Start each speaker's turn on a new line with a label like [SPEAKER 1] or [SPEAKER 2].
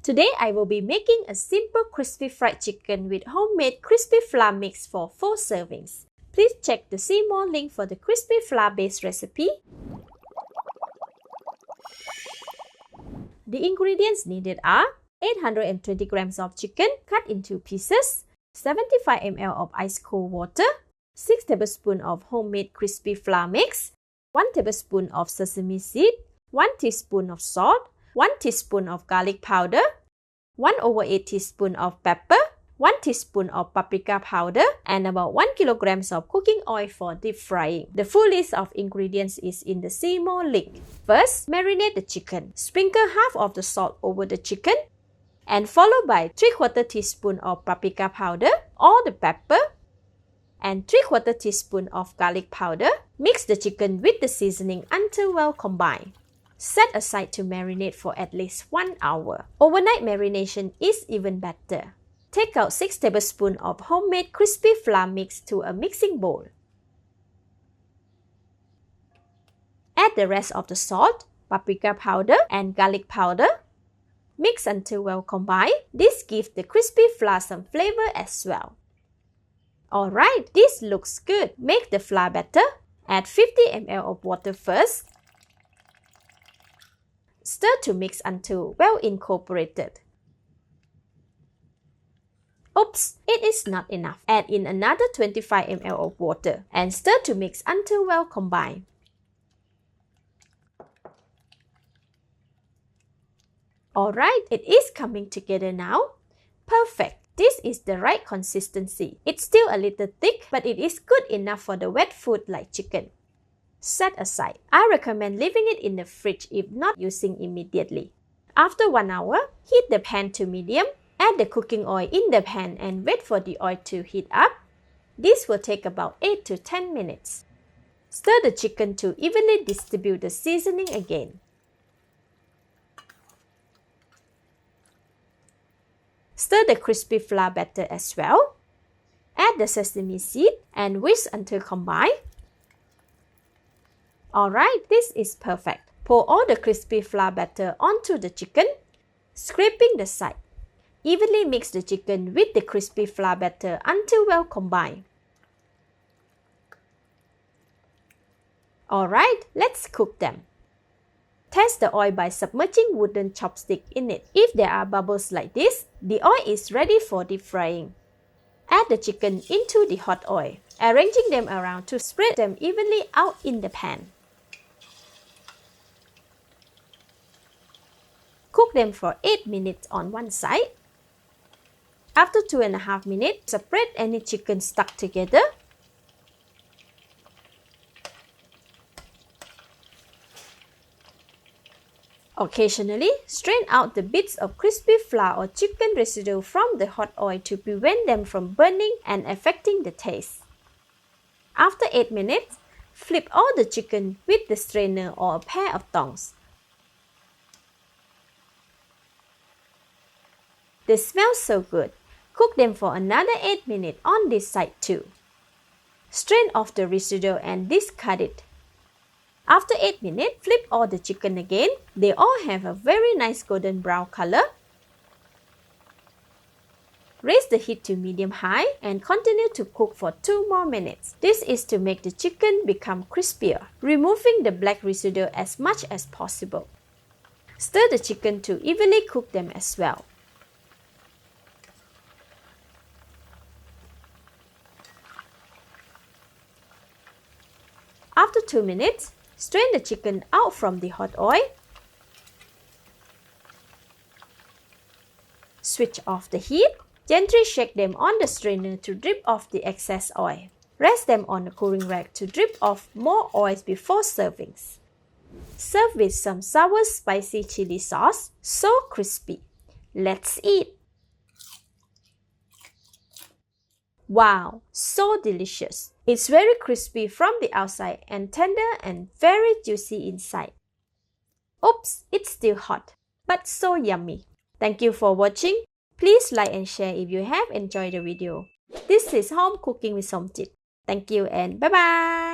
[SPEAKER 1] Today I will be making a simple crispy fried chicken with homemade crispy flour mix for 4 servings. Please check the see more link for the crispy flour based recipe. The ingredients needed are 820 grams of chicken cut into pieces, 75 ml of ice cold water, 6 tablespoons of homemade crispy flour mix, 1 tablespoon of sesame seed, 1 teaspoon of salt, 1 teaspoon of garlic powder, 1/8 teaspoon of pepper, 1 teaspoon of paprika powder, and about 1 kilogram of cooking oil for deep frying. The full list of ingredients is in the see more link. First, marinate the chicken. Sprinkle half of the salt over the chicken and followed by 3/4 teaspoon of paprika powder or the pepper and 3/4 teaspoon of garlic powder. Mix the chicken with the seasoning until well combined. Set aside to marinate for at least 1 hour. Overnight marination is even better. Take out 6 tablespoons of homemade crispy flour mix to a mixing bowl. Add the rest of the salt, paprika powder, and garlic powder. Mix until well combined. This gives the crispy flour some flavor as well. Alright, this looks good. Make the flour batter. Add 50 ml of water first. Stir to mix until well incorporated. Oops, it is not enough. Add in another 25 ml of water and stir to mix until well combined. Alright, it is coming together now. Perfect. This is the right consistency. It's still a little thick, but it is good enough for the wet food like chicken. Set aside. I recommend leaving it in the fridge if not using immediately. After 1 hour, heat the pan to medium. Add the cooking oil in the pan and wait for the oil to heat up. This will take about 8 to 10 minutes. Stir the chicken to evenly distribute the seasoning again. Stir the crispy flour batter as well. Add the sesame seed and whisk until combined. Alright, this is perfect. Pour all the crispy flour batter onto the chicken, scraping the side. Evenly mix the chicken with the crispy flour batter until well combined. Alright, let's cook them. Test the oil by submerging wooden chopstick in it. If there are bubbles like this, the oil is ready for deep frying. Add the chicken into the hot oil, arranging them around to spread them evenly out in the pan. Cook them for 8 minutes on one side. After 2.5 minutes, separate any chicken stuck together. Occasionally, strain out the bits of crispy flour or chicken residue from the hot oil to prevent them from burning and affecting the taste. After 8 minutes, flip all the chicken with the strainer or a pair of tongs. They smell so good. Cook them for another 8 minutes on this side too. Strain off the residue and discard it. After 8 minutes, flip all the chicken again. They all have a very nice golden brown color. Raise the heat to medium-high and continue to cook for 2 more minutes. This is to make the chicken become crispier, removing the black residue as much as possible. Stir the chicken to evenly cook them as well. After 2 minutes, strain the chicken out from the hot oil. Switch off the heat. Gently shake them on the strainer to drip off the excess oil. Rest them on a cooling rack to drip off more oil before servings. Serve with some sour spicy chili sauce. So crispy. Let's eat! Wow, so delicious. It's very crispy from the outside and tender and very juicy inside. Oops, it's still hot, but so yummy. Thank you for watching. Please like and share if you have enjoyed the video. This is Home Cooking with Somjit. Thank you and bye-bye.